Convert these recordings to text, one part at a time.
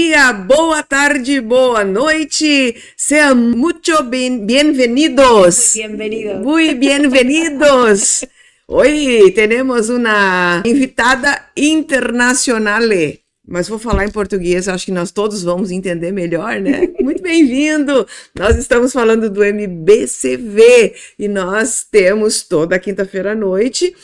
dia, boa tarde, boa noite. Sean muito bem-vindos. Bienvenido. Muy bienvenidos. Hoy tenemos una invitada internacional. Mas vou falar em português, acho que nós todos vamos entender melhor, né? Muito bem-vindo! Nós estamos falando do MBCV e nós temos toda quinta-feira à noite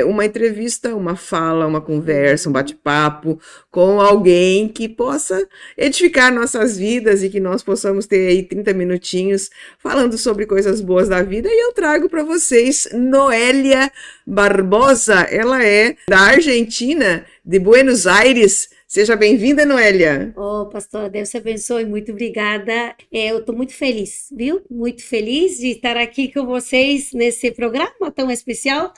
uma entrevista, uma fala, uma conversa, um bate-papo com alguém que possa edificar nossas vidas e que nós possamos ter aí 30 minutinhos falando sobre coisas boas da vida. E eu trago para vocês Noélia Barbosa, ela é da Argentina, de Buenos Aires. Seja bem-vinda, Noélia. Pastor, Deus te abençoe, muito obrigada. Eu estou muito feliz, viu? Muito feliz de estar aqui com vocês nesse programa tão especial.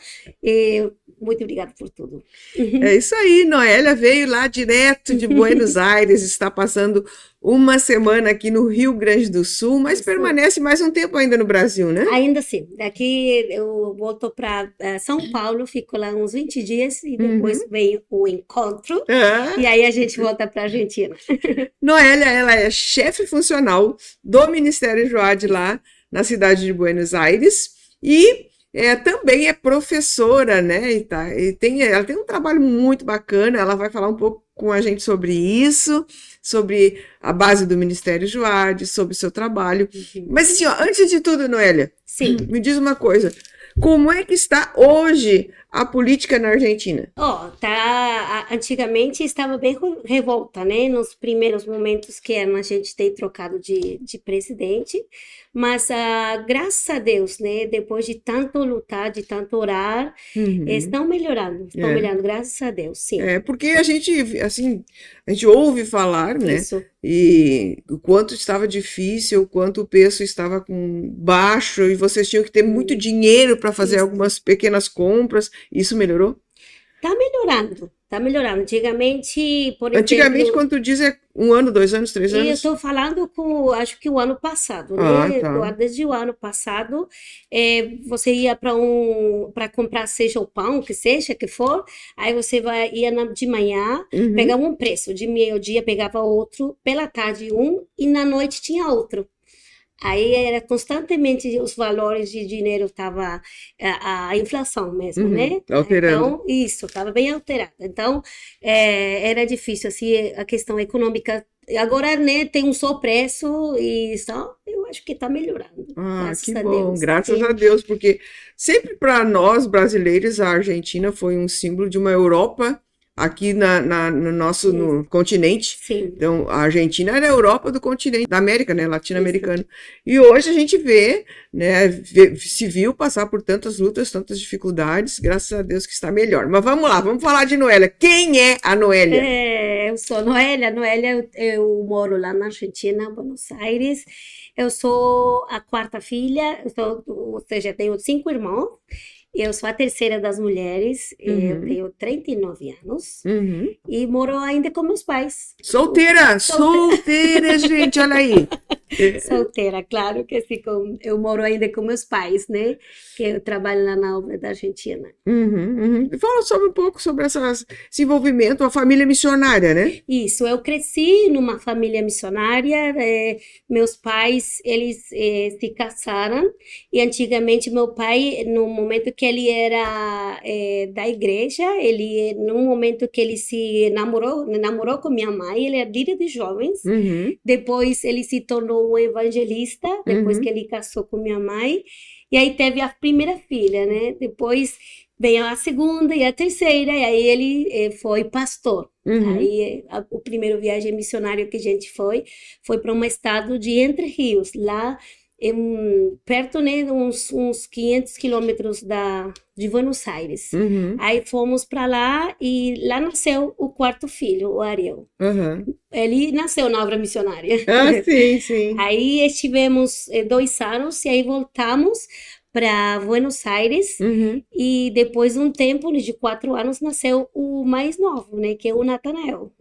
Muito obrigada por tudo. É isso aí, Noélia veio lá direto de Buenos Aires, está passando uma semana aqui no Rio Grande do Sul, mas permanece mais um tempo ainda no Brasil, né? Ainda sim. Daqui eu volto para São Paulo, fico lá uns 20 dias e depois vem o encontro. E aí a gente volta para a Argentina. Noélia, ela é chefe funcional do Ministério Joad lá na cidade de Buenos Aires e também é professora, né? Ela tem um trabalho muito bacana, ela vai falar um pouco com a gente sobre isso, sobre a base do Ministério Joad, sobre o seu trabalho. Mas assim, antes de tudo, Noélia, sim, me diz uma coisa, como é que está hoje a política na Argentina? Antigamente estava bem revolta, né? Nos primeiros momentos que a gente tem trocado de presidente, mas graças a Deus, né? Depois de tanto lutar, de tanto orar, estão melhorando, graças a Deus, sim. Porque a gente ouve falar, né? Isso. E o quanto estava difícil, o quanto o preço estava baixo e vocês tinham que ter muito dinheiro para fazer algumas pequenas compras. Isso melhorou? Tá melhorando. Antigamente, por exemplo... Antigamente, quando tu diz, é 1 ano, 2 anos, 3 anos? Eu estou falando acho que o ano passado, né? Tá. Desde o ano passado, você ia para comprar, seja o pão, que seja, que for, aí você ia de manhã, pegava um preço, de meio-dia pegava outro, pela tarde um, e na noite tinha outro. Aí era constantemente os valores de dinheiro estava a inflação mesmo, né? Alterando. Então, isso, estava bem alterado. Então, era difícil, assim, a questão econômica. Agora, né, tem um só preço e só, eu acho que está melhorando. Que bom, graças a Deus, porque sempre para nós brasileiros a Argentina foi um símbolo de uma Europa aqui no nosso no continente. Sim. Então, a Argentina era a Europa do continente, da América, né, latino-americano. E hoje a gente vê, né, se viu passar por tantas lutas, tantas dificuldades, graças a Deus que está melhor. Mas vamos lá, vamos falar de Noélia. Quem é a Noélia? Eu sou Noélia. Eu moro lá na Argentina, Buenos Aires. Eu sou a quarta filha, ou seja, tenho 5 irmãos. Eu sou a terceira das mulheres, eu tenho 39 anos e moro ainda com meus pais. Solteira, gente, olha aí. Solteira, claro que sim, eu moro ainda com meus pais, né? Que eu trabalho lá na obra da Argentina. Fala um pouco sobre esse envolvimento, a família missionária, né? Isso, eu cresci numa família missionária, meus pais, eles se casaram e antigamente meu pai, no momento que ele era da igreja, no momento que ele se namorou com minha mãe, ele era líder de jovens, depois ele se tornou um evangelista, depois que ele casou com minha mãe, e aí teve a primeira filha, né? Depois veio a segunda e a terceira, e aí ele foi pastor. Aí o primeiro viagem missionária que a gente foi para um estado de Entre Rios, lá perto, né, uns 500 quilômetros de Buenos Aires. Aí fomos para lá e lá nasceu o quarto filho, o Ariel. Ele nasceu na obra missionária. Sim. Aí estivemos 2 anos e aí voltamos para Buenos Aires e depois de um tempo, de 4 anos, nasceu o mais novo, né, que é o Natanael.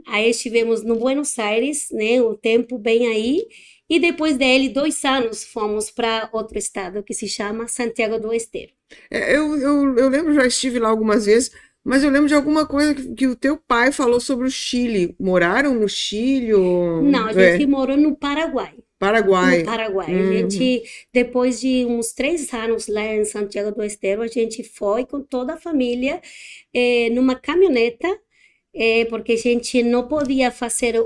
Aí estivemos no Buenos Aires, né, o tempo bem aí. E depois dele, 2 anos, fomos para outro estado que se chama Santiago do Esteiro. Eu lembro, já estive lá algumas vezes. Mas eu lembro de alguma coisa que o teu pai falou sobre o Chile. Moraram no Chile ou... Não, a gente morou no Paraguai. No Paraguai. Paraguai. A gente, depois de uns 3 anos lá em Santiago do Estero, a gente foi com toda a família numa caminhoneta, porque a gente não podia fazer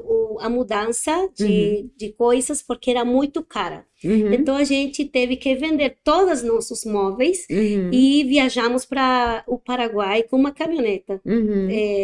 a mudança de coisas porque era muito cara. Então a gente teve que vender todos os nossos móveis e viajamos para o Paraguai com uma caminhoneta.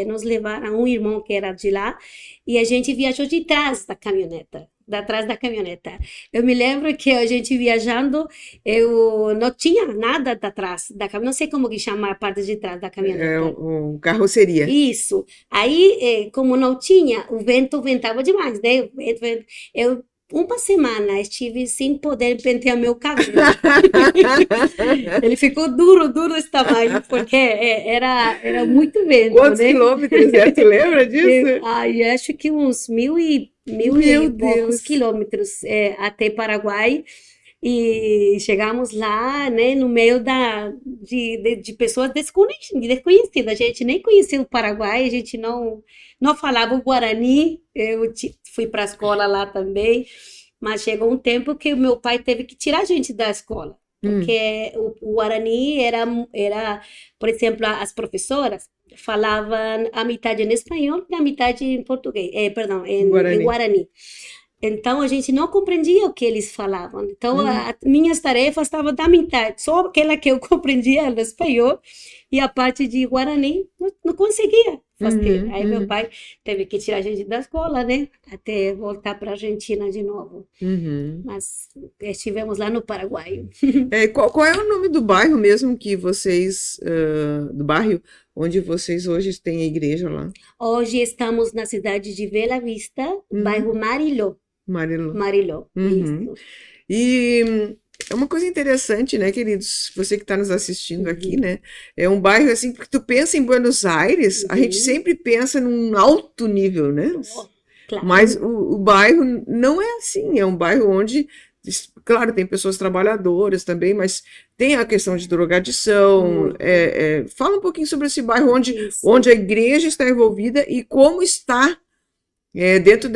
Nos levaram um irmão que era de lá e a gente viajou de trás da caminhoneta. Atrás da caminhoneta. Eu me lembro que a gente viajando, eu não tinha nada atrás da caminhoneta, não sei como que chama a parte de trás da caminhoneta. O carroceria. Isso. Aí, como não tinha, o vento ventava demais, né? Eu, uma semana, estive sem poder pentear meu cabelo. Ele ficou duro esse tamanho, porque era muito vento, Quantos né? quilômetros é? Tu lembra disso? Eu acho que uns mil e poucos quilômetros até Paraguai. E chegamos lá, né, no meio de pessoas desconhecidas. A gente nem conhecia o Paraguai, a gente não falava o Guarani. Eu fui para a escola lá também, mas chegou um tempo que o meu pai teve que tirar a gente da escola, porque o Guarani era, por exemplo, as professoras falavam a metade em espanhol e a metade em português, perdão, em Guarani. Então, a gente não compreendia o que eles falavam. Então, minhas tarefas estavam da metade. Só aquela que eu compreendia era espanhol e a parte de Guarani não conseguia fazer. Aí, meu pai teve que tirar a gente da escola, né? Até voltar para a Argentina de novo. Mas estivemos lá no Paraguai. Qual é o nome do bairro mesmo que vocês... do bairro onde vocês hoje têm a igreja lá? Hoje estamos na cidade de Bela Vista, bairro Mariló. Mariló, isso. E é uma coisa interessante, né, queridos? Você que está nos assistindo aqui, né? É um bairro assim, porque tu pensa em Buenos Aires, a gente sempre pensa num alto nível, né? Claro. Mas o bairro não é assim, é um bairro onde, claro, tem pessoas trabalhadoras também, mas tem a questão de drogadição. Fala um pouquinho sobre esse bairro onde a igreja está envolvida e como está, dentro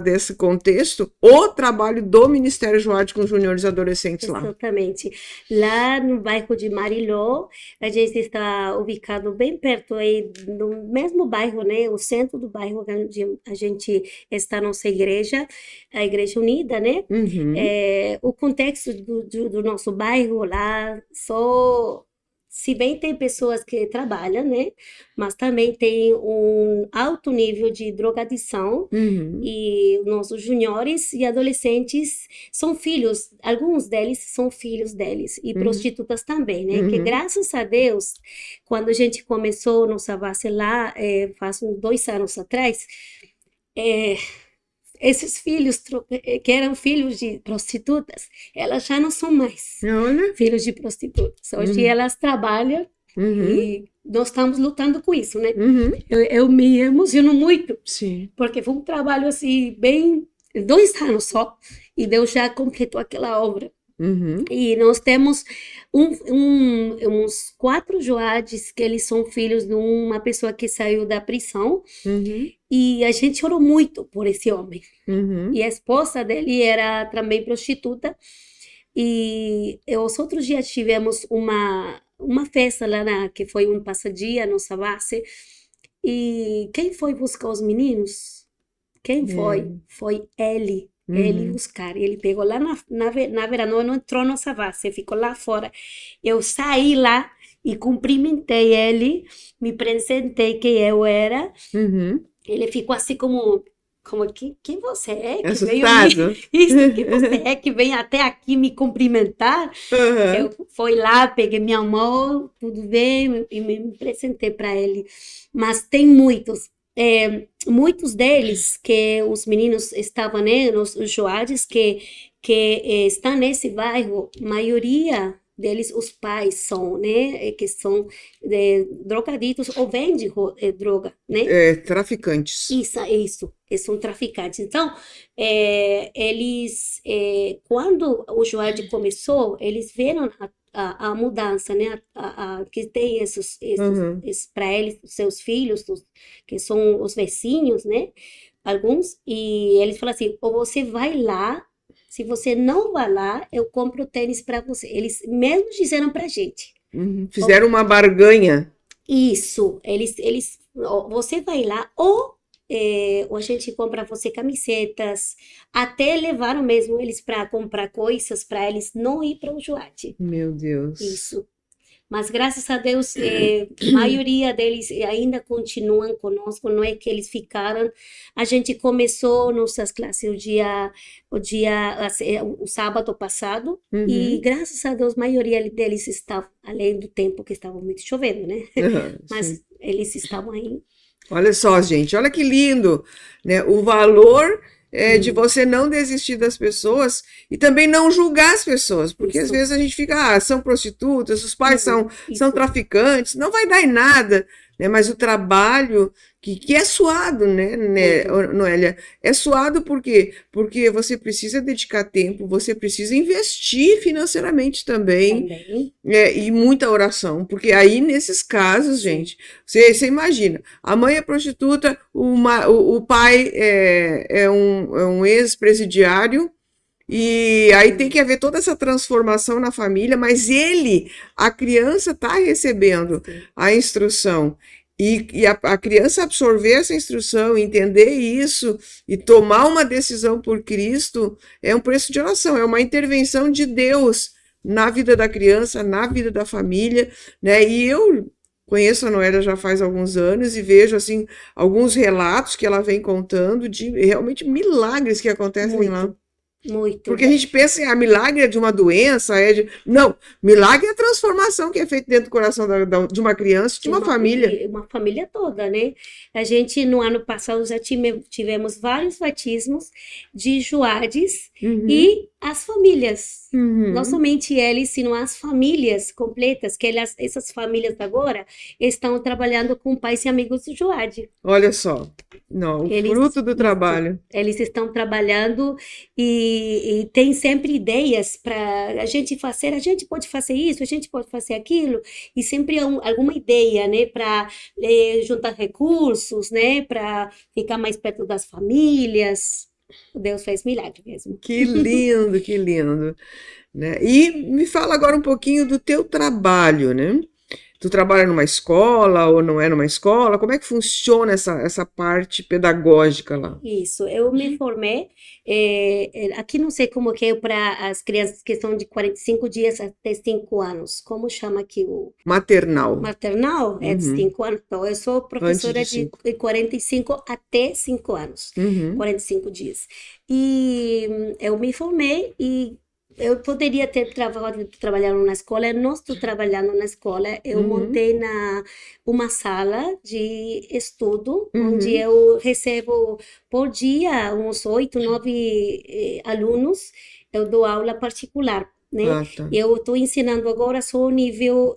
desse contexto, o trabalho do Ministério Joade com juniores e adolescentes lá. Exatamente. Lá no bairro de Mariló, a gente está ubicado bem perto aí, no mesmo bairro, né? O centro do bairro onde a gente está, nossa igreja, a Igreja Unida, né? O contexto do nosso bairro lá, se bem tem pessoas que trabalham, né? Mas também tem um alto nível de drogadição e nossos juniores e adolescentes são filhos, alguns deles são filhos deles e prostitutas também, né? Que graças a Deus, quando a gente começou nossa base lá, faz uns 2 anos atrás, esses filhos que eram filhos de prostitutas, elas já não são mais filhos de prostitutas. Hoje elas trabalham e nós estamos lutando com isso, né? Eu me emociono muito, porque foi um trabalho assim, bem 2 anos só, e Deus já completou aquela obra. E nós temos uns 4 joades que eles são filhos de uma pessoa que saiu da prisão. E a gente chorou muito por esse homem. E a esposa dele era também prostituta. E os outros dias tivemos uma festa lá, que foi um passadia, nossa base. E quem foi buscar os meninos? Quem foi? Foi ele. Ele buscar. Ele pegou lá na varanda, não entrou na nossa base, ficou lá fora. Eu saí lá e cumprimentei ele, me apresentei quem eu era. Ele ficou assim como quem você é? Que veio quem você é que vem até aqui me cumprimentar? Eu fui lá, peguei minha mão, tudo bem, e me apresentei para ele. Mas tem muitos deles que os meninos estavam, né, os joades que estão nesse bairro, maioria deles, os pais são, né, que são drogaditos ou vendem droga, né? Traficantes. Isso, são traficantes. Então, eles, quando o Joade começou, eles viram a mudança, né? Que tem Uhum. para eles, seus filhos, que são os vizinhos, né? Alguns, e eles falam assim: ou você vai lá, se você não vai lá, eu compro tênis para você. Eles mesmo disseram pra gente. Uhum. Ó, Fizeram uma barganha. isso, ó, você vai lá, ou a gente compra você camisetas, até levaram mesmo eles para comprar coisas para eles não ir para o Joate. Meu Deus. Isso. Mas graças a Deus, maioria deles ainda continuam conosco, não é que eles ficaram. A gente começou nossas classes o sábado passado, e Uhum. graças a Deus, a maioria deles estavam, além do tempo que estava muito chovendo, né? Uhum. Sim. Mas eles estavam aí. Olha só, gente, olha que lindo, né? O valor de Hum, você não desistir das pessoas e também não julgar as pessoas, porque às isso, vezes a gente fica, são prostitutas, os pais são isso. traficantes, não vai dar em nada, né? Mas o trabalho que é suado, né, Muito. Noélia? É suado por quê? Porque você precisa dedicar tempo, você precisa investir financeiramente também, Também. e muita oração, porque aí nesses casos, Sim. gente, você imagina, a mãe é prostituta, o pai é um ex-presidiário, e aí tem Hum, que haver toda essa transformação na família, mas a criança está recebendo sim. a instrução. E a criança absorver essa instrução, entender isso e tomar uma decisão por Cristo é um preço de oração, é uma intervenção de Deus na vida da criança, na vida da família, né? E eu conheço a Noélia já faz alguns anos e vejo assim alguns relatos que ela vem contando de realmente milagres que acontecem lá. Muito, muito. Porque a gente pensa em milagre é de uma doença, Não, milagre é a transformação que é feita dentro do coração de uma criança, de De uma família. uma família toda, né? A gente, no ano passado, já tivemos vários batismos de Joades Uhum, e as famílias. Não uhum. somente eles, sino as famílias completas, que essas famílias agora estão trabalhando com pais e amigos de Joade. Olha só, não, o Eles, fruto do isso, trabalho. eles estão trabalhando e tem sempre ideias para a gente fazer. A gente pode fazer isso, a gente pode fazer aquilo, e sempre alguma ideia, né, para juntar recursos, né, para ficar mais perto das famílias. Deus fez milagre mesmo. Que lindo, né? E me fala agora um pouquinho do teu trabalho, né? Tu trabalha numa escola ou não é numa escola? Como é que funciona essa parte pedagógica lá? Isso, eu me formei, aqui não sei como que é para as crianças que são de 45 dias até 5 anos, como chama aqui o Maternal. maternal? É de Uhum. 5 anos, então eu sou Antes professora de de 5. 45 até 5 anos, Uhum. 45 dias. E eu me formei e eu poderia ter trabalhado na escola, eu não estou trabalhando na escola, eu Uhum. montei uma sala de estudo, onde Uhum. eu recebo por dia uns 8, 9 alunos, eu dou aula particular, né? Ah, tá. Eu estou ensinando agora só o nível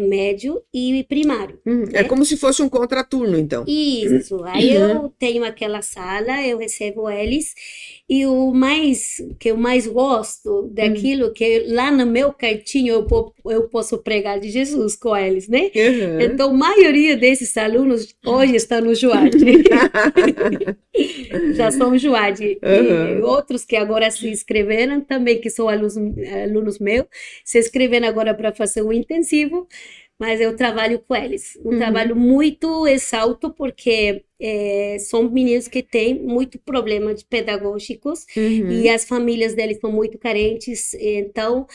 médio e primário, É né? como se fosse um contraturno, então. Isso, aí Uhum. eu tenho aquela sala, eu recebo eles, e que eu mais gosto Uhum. daquilo que lá no meu cantinho eu posso pregar de Jesus com eles, né? Uhum. Então, a maioria desses alunos hoje está no Joade, já são Joade, e Uhum. outros que agora se inscreveram também, que são alunos meus, se inscreveram agora para fazer o intensivo, mas eu trabalho com eles. Um Uhum. trabalho muito exausto, porque são meninos que têm muito problemas pedagógicos e Uhum. as famílias deles são muito carentes. Então,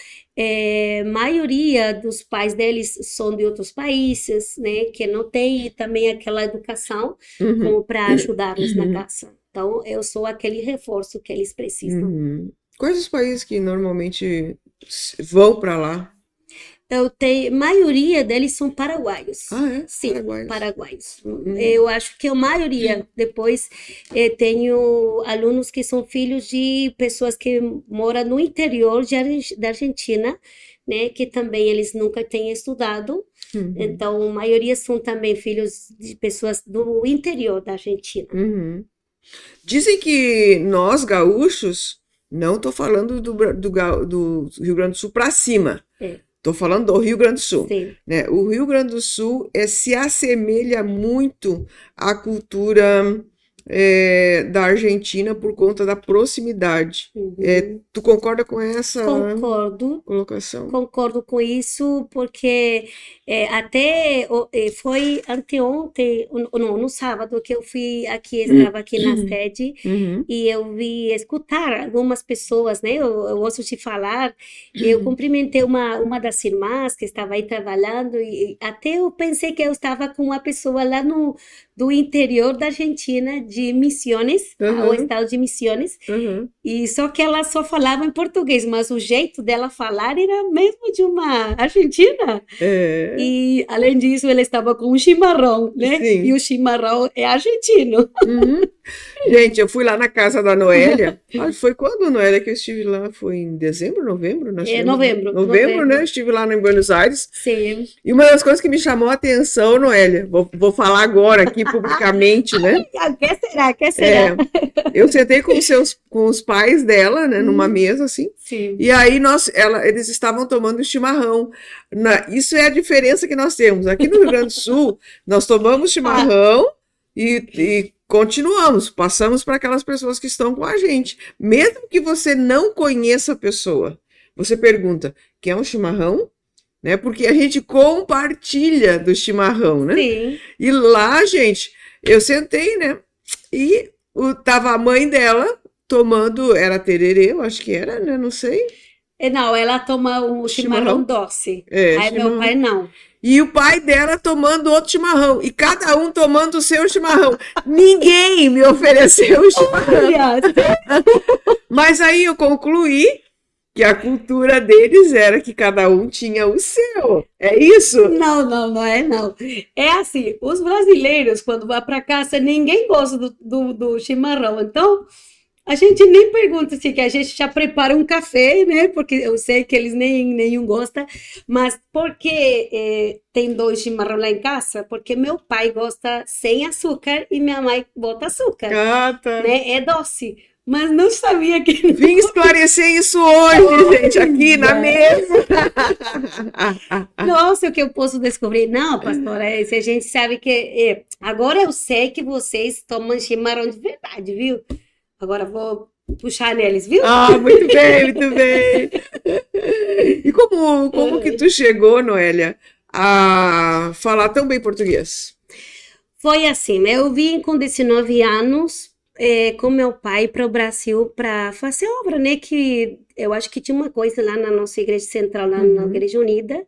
maioria dos pais deles são de outros países, né, que não tem também aquela educação Uhum. como para ajudá-los na Uhum. casa. Então, eu sou aquele reforço que eles precisam. Uhum. Quais os países que normalmente vão para lá? Eu tenho, maioria deles são paraguaios. Ah, é? Sim, Paraguaios. paraguaios. Uhum. Eu acho que a maioria, depois tenho alunos que são filhos de pessoas que moram no interior da Argentina, né, que também eles nunca têm estudado. Uhum. Então, a maioria são também filhos de pessoas do interior da Argentina. Uhum. Dizem que nós, gaúchos, não estou falando do Rio Grande do Sul para cima, É. Estou falando do Rio Grande do Sul, Sim. né? O Rio Grande do Sul se assemelha muito à cultura da Argentina por conta da proximidade. Tu concorda com essa Concordo. colocação? Concordo com isso, porque foi anteontem, não, no sábado, que eu estava aqui na sede, Uhum. e eu vi escutar algumas pessoas, né? Eu gosto de falar, e eu cumprimentei uma das irmãs que estava aí trabalhando, e até eu pensei que eu estava com uma pessoa lá do interior da Argentina, de Misiones, o estado de Misiones, e só que ela só falava em português, mas o jeito dela falar era mesmo de uma argentina. E, além disso, ela estava com um chimarrão, né? Sim. E o chimarrão é argentino. Gente, eu fui lá na casa da Noélia. Foi quando, Noélia, que eu estive lá? Foi em dezembro, novembro? Novembro. Novembro, né? Eu estive lá em Buenos Aires. Sim. E uma das coisas que me chamou a atenção, Noélia, vou falar agora aqui publicamente, né? Que será? Eu sentei com os pais dela, né, numa mesa assim. Sim. E aí eles estavam tomando chimarrão. Isso é a diferença que nós temos. Aqui no Rio Grande do Sul, nós tomamos chimarrão e continuamos, passamos para aquelas pessoas que estão com a gente. Mesmo que você não conheça a pessoa, você pergunta, quer um chimarrão? Né? Porque a gente compartilha do chimarrão, né? Sim. E lá, gente, eu sentei, né? E tava a mãe dela tomando, era tererê, eu acho que era, né? Não sei. Não, ela toma um chimarrão doce. Aí chimarrão. meu pai não. E o pai dela tomando outro chimarrão. E cada um tomando o seu chimarrão. Ninguém me ofereceu o chimarrão. Mas aí eu concluí que a cultura deles era que cada um tinha o seu. É isso? Não é não. É assim, os brasileiros, quando vão para casa, ninguém gosta do chimarrão. Então, a gente nem pergunta se que a gente já prepara um café, né? Porque eu sei que eles nenhum gostam. Mas porque tem 2 chimarrão lá em casa? Porque meu pai gosta sem açúcar e minha mãe bota açúcar. Tá. Né? É doce. Mas não sabia que... Vim esclarecer isso hoje, gente, aqui na mesa. Nossa, o que eu posso descobrir? Não, pastora, a gente sabe que... agora eu sei que vocês tomam chimarrão de verdade, viu? Agora vou puxar neles, viu? Muito bem, muito bem. E como que tu chegou, Noélia, a falar tão bem português? Foi assim, eu vim com 19 anos... com meu pai para o Brasil para fazer obra, né? Que eu acho que tinha uma coisa lá na nossa igreja central, lá na Igreja Unida.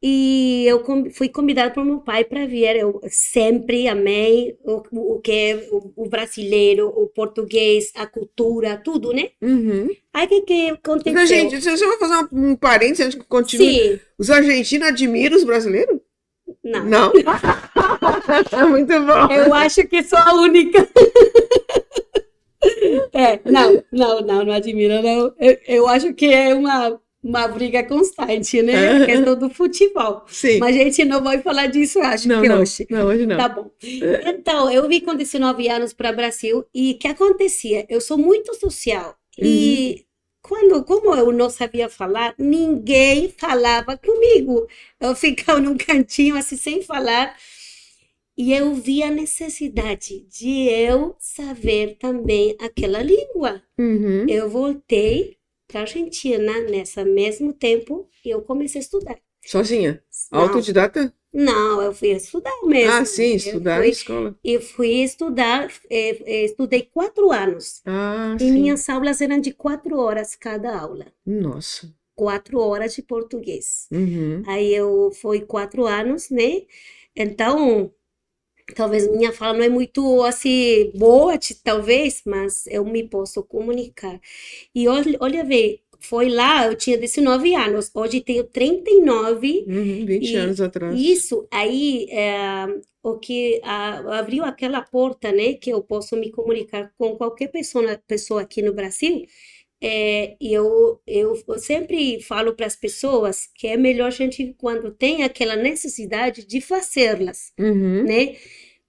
E eu fui convidada por meu pai para vir. Eu sempre amei o que é o brasileiro, o português, a cultura, tudo, né? Aí o que aconteceu? Mas, gente, você vai fazer um parênteses antes que continue? Sim. Os argentinos admiram os brasileiros? Não. Não? Muito bom. Eu acho que sou a única. Não admiro, não. Eu acho que é uma briga constante, né? A questão do futebol. Sim. Mas a gente não vai falar disso, acho que hoje. Não, hoje não. Tá bom. Então, eu vim com 19 anos para o Brasil e o que acontecia? Eu sou muito social e como eu não sabia falar, ninguém falava comigo. Eu ficava num cantinho assim, sem falar. E eu vi a necessidade de eu saber também aquela língua. Eu voltei para a Argentina nesse mesmo tempo e eu comecei a estudar. Sozinha? Não. Autodidata? Não, eu fui estudar mesmo. Sim, estudar na escola. Eu fui estudar, estudei 4 anos. E sim. minhas aulas eram de 4 horas cada aula. Nossa. 4 horas de português. Aí eu fui 4 anos, né? Então, talvez minha fala não é muito assim boa, talvez, mas eu me posso comunicar. E olha, vê, foi lá, eu tinha 19 anos, hoje tenho 39. 20 anos atrás. Isso, aí o que abriu aquela porta, né, que eu posso me comunicar com qualquer pessoa aqui no Brasil. E eu sempre falo para as pessoas que é melhor a gente, quando tem aquela necessidade, de fazê-las, né?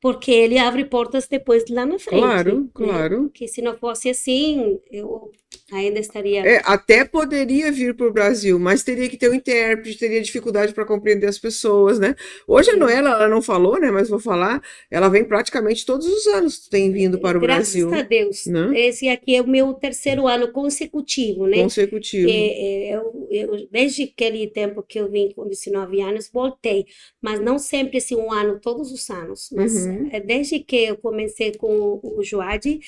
Porque ele abre portas depois lá na frente. Claro. Que se não fosse assim, eu Ainda estaria. Até poderia vir para o Brasil, mas teria que ter um intérprete, teria dificuldade para compreender as pessoas, né? Hoje a Noela, ela não falou, né? Mas vou falar, ela vem praticamente todos os anos, tem vindo para o Brasil. Graças a Deus. Né? Esse aqui é o meu terceiro ano consecutivo, né? Consecutivo. Desde aquele tempo que eu vim com 19 anos, voltei. Mas não sempre assim, um ano, todos os anos. Mas desde que eu comecei com o Joad,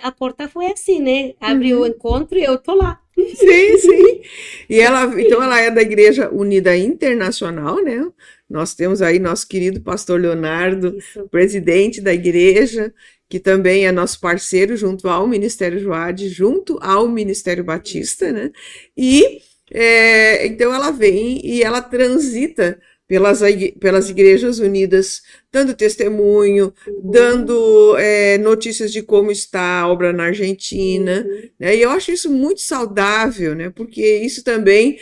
a porta foi assim, né? Abriu o encontro e eu tô lá. Sim, sim. E então ela é da Igreja Unida Internacional, né? Nós temos aí nosso querido pastor Leonardo, presidente da igreja, que também é nosso parceiro junto ao Ministério Joad, junto ao Ministério Batista, né? E então ela vem e ela transita pelas igrejas unidas, dando testemunho, dando notícias de como está a obra na Argentina, né? E eu acho isso muito saudável, né? Porque isso também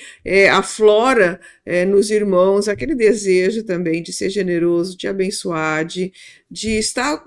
aflora nos irmãos aquele desejo também de ser generoso, de abençoar, de estar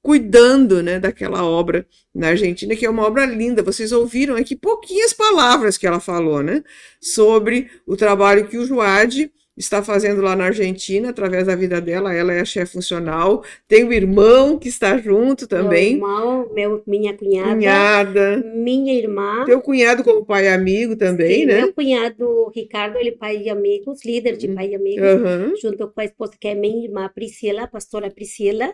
cuidando, né, daquela obra na Argentina, que é uma obra linda. Vocês ouviram aqui pouquinhas palavras que ela falou, né? Sobre o trabalho que o Joad está fazendo lá na Argentina, através da vida dela. Ela é a chefe funcional, tem um irmão que está junto também. Meu irmão, minha cunhada, minha irmã. Teu cunhado como pai e amigo também, sim, né? Meu cunhado Ricardo, ele é pai e amigos, líder de pai e amigos, junto com a esposa que é minha irmã Priscila, a pastora Priscila,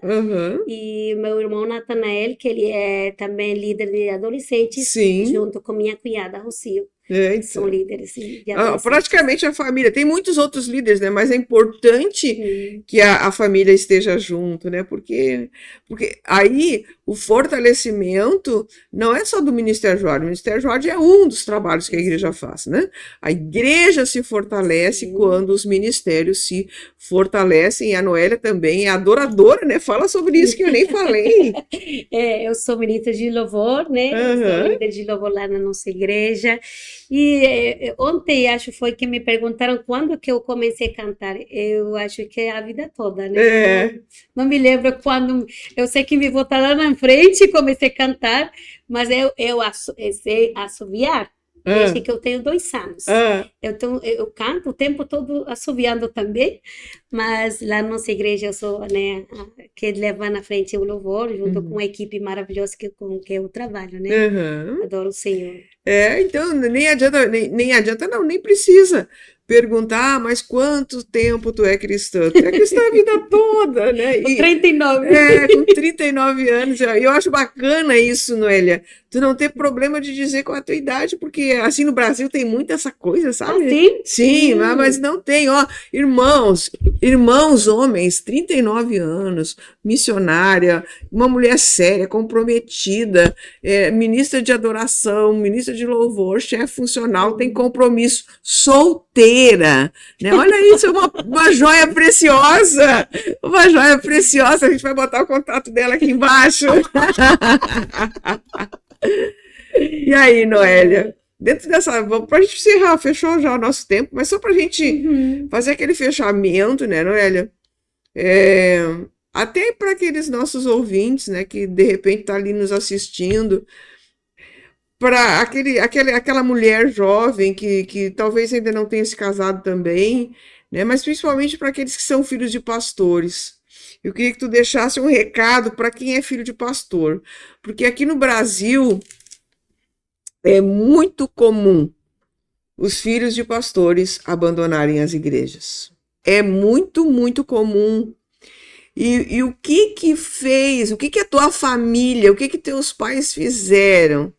e meu irmão Natanael, que ele é também líder de adolescentes, junto com minha cunhada Rocio. Então. São líderes. Praticamente a família. Tem muitos outros líderes, né? Mas é importante que a família esteja junto, né? Porque aí o fortalecimento não é só do Ministério Joad. O Ministério Joad é um dos trabalhos que a igreja faz, né? A igreja se fortalece quando os ministérios se fortalecem, e a Noélia também é adoradora, né? Fala sobre isso que eu nem falei. Eu sou ministra de louvor, né? Sou líder de louvor lá na nossa igreja. E ontem, acho foi que me perguntaram quando que eu comecei a cantar. Eu acho que é a vida toda, né? Não me lembro quando. Eu sei que me botaram lá na frente e comecei a cantar, mas eu sei assoviar desde que eu tenho 2 anos. Eu canto o tempo todo assoviando também, mas lá na nossa igreja eu sou, né, que leva na frente o louvor, junto com uma equipe maravilhosa com que eu trabalho, né? Adoro o Senhor. Então nem adianta não, nem precisa perguntar, mas quanto tempo tu é cristã? Tu é cristã a vida toda, né? Com 39. Com 39 anos. Eu acho bacana isso, Noélia. Tu não ter problema de dizer qual é a tua idade, porque assim no Brasil tem muito essa coisa, sabe? Sim? Sim, mas não tem, ó. Irmãos homens, 39 anos, missionária, uma mulher séria, comprometida, ministra de adoração, ministra de louvor, chefe funcional, tem compromisso, solteira, né? Olha isso, é uma joia preciosa, a gente vai botar o contato dela aqui embaixo. E aí, Noélia? Dentro dessa, para a gente encerrar, fechou já o nosso tempo, mas só para a gente fazer aquele fechamento, né, Noélia? Até para aqueles nossos ouvintes, né, que de repente tá ali nos assistindo, para aquela mulher jovem que talvez ainda não tenha se casado também, né, mas principalmente para aqueles que são filhos de pastores. Eu queria que tu deixasse um recado para quem é filho de pastor, porque aqui no Brasil é muito comum os filhos de pastores abandonarem as igrejas. É muito, muito comum. E o que fez, o que a tua família, o que teus pais fizeram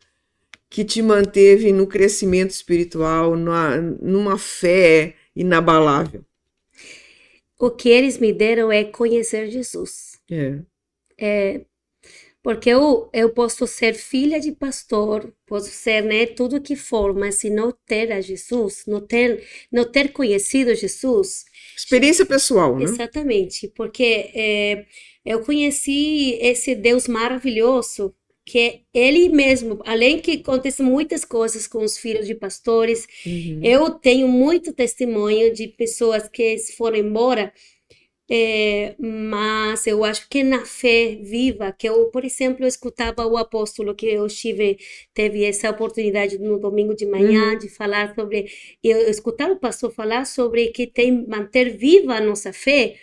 que te manteve no crescimento espiritual, numa fé inabalável? O que eles me deram é conhecer Jesus. Porque eu posso ser filha de pastor, posso ser, né, tudo que for, mas se não ter a Jesus, não ter conhecido Jesus... Experiência pessoal, né? Exatamente, porque eu conheci esse Deus maravilhoso, que ele mesmo, além que acontecem muitas coisas com os filhos de pastores, eu tenho muito testemunho de pessoas que foram embora Mas eu acho que na fé viva, que eu, por exemplo, eu escutava o apóstolo, que eu teve essa oportunidade no domingo de manhã de falar sobre, eu escutava o pastor falar sobre que tem manter viva a nossa fé.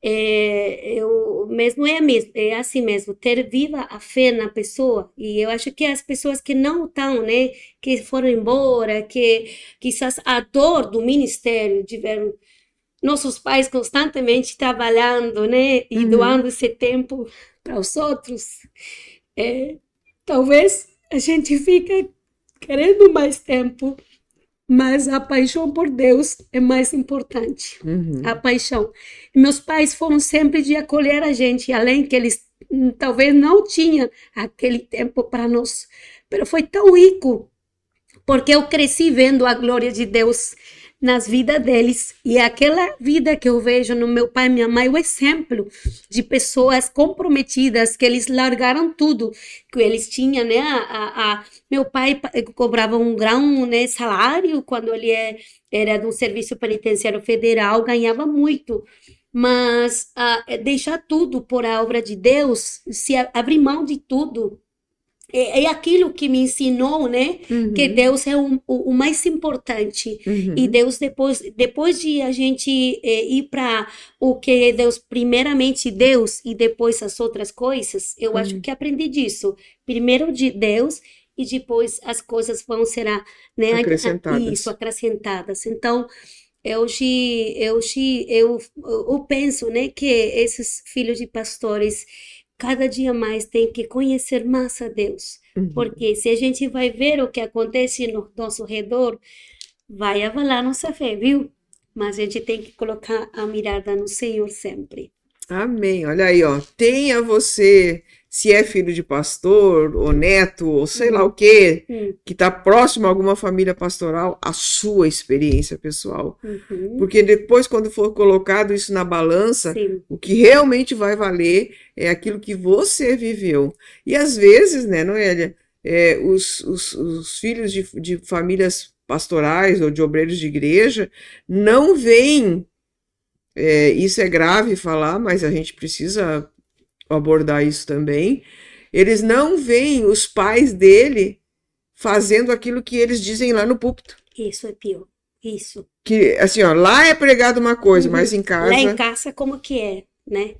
Eu mesmo é assim mesmo, ter viva a fé na pessoa. E eu acho que as pessoas que não estão, né, que foram embora, que quizás a dor do ministério tiveram nossos pais constantemente trabalhando, né, e doando esse tempo para os outros, talvez a gente fique querendo mais tempo, mas a paixão por Deus é mais importante. A paixão. Meus pais foram sempre de acolher a gente, além que eles talvez não tinham aquele tempo para nós, mas foi tão rico, porque eu cresci vendo a glória de Deus nas vidas deles, e aquela vida que eu vejo no meu pai e minha mãe, o exemplo de pessoas comprometidas, que eles largaram tudo, que eles tinham, né, meu pai cobrava um grão, né, salário, quando ele era de um serviço penitenciário federal, ganhava muito, mas deixar tudo por a obra de Deus, se abrir mão de tudo, é aquilo que me ensinou, né? Que Deus é o mais importante. E Deus, depois de a gente ir para o que Deus, primeiramente Deus e depois as outras coisas, eu acho que aprendi disso. Primeiro de Deus e depois as coisas vão ser, né, acrescentadas. Então, eu penso, né, que esses filhos de pastores cada dia mais tem que conhecer mais a Deus, porque se a gente vai ver o que acontece no nosso redor, vai abalar nossa fé, viu? Mas a gente tem que colocar a mirada no Senhor sempre. Amém. Olha aí, ó. Tenha você, se é filho de pastor, ou neto, ou sei lá o quê, que está próximo a alguma família pastoral, a sua experiência pessoal. Porque depois, quando for colocado isso na balança, o que realmente vai valer é aquilo que você viveu. E às vezes, né, Noélia, os filhos de famílias pastorais ou de obreiros de igreja não veem. Isso é grave falar, mas a gente precisa abordar isso também. Eles não veem os pais dele fazendo aquilo que eles dizem lá no púlpito. Isso é pior. Isso. Que, assim, ó, lá é pregado uma coisa, mas em casa... Lá em casa como que é, né?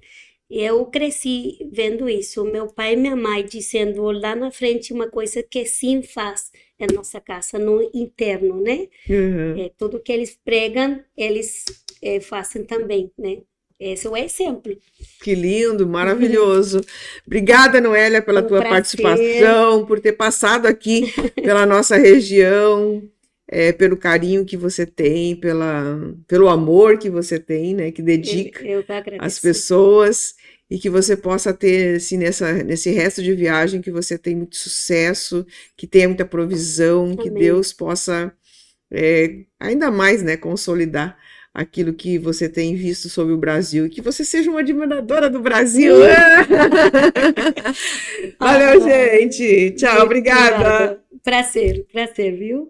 Eu cresci vendo isso. Meu pai e minha mãe dizendo lá na frente uma coisa que sim faz em nossa casa, no interno, né? Tudo que eles pregam, eles fazem também, né? Esse é o exemplo. Que lindo, maravilhoso. Obrigada, Noélia, pela tua participação, por ter passado aqui pela nossa região, pelo carinho que você tem, pelo amor que você tem, né? Que dedica às pessoas, e que você possa ter, assim, nesse resto de viagem, que você tenha muito sucesso, que tenha muita provisão. Amém. Que Deus possa ainda mais, né, consolidar aquilo que você tem visto sobre o Brasil, e que você seja uma admiradora do Brasil. Valeu, gente. Tchau, obrigada. Prazer, viu?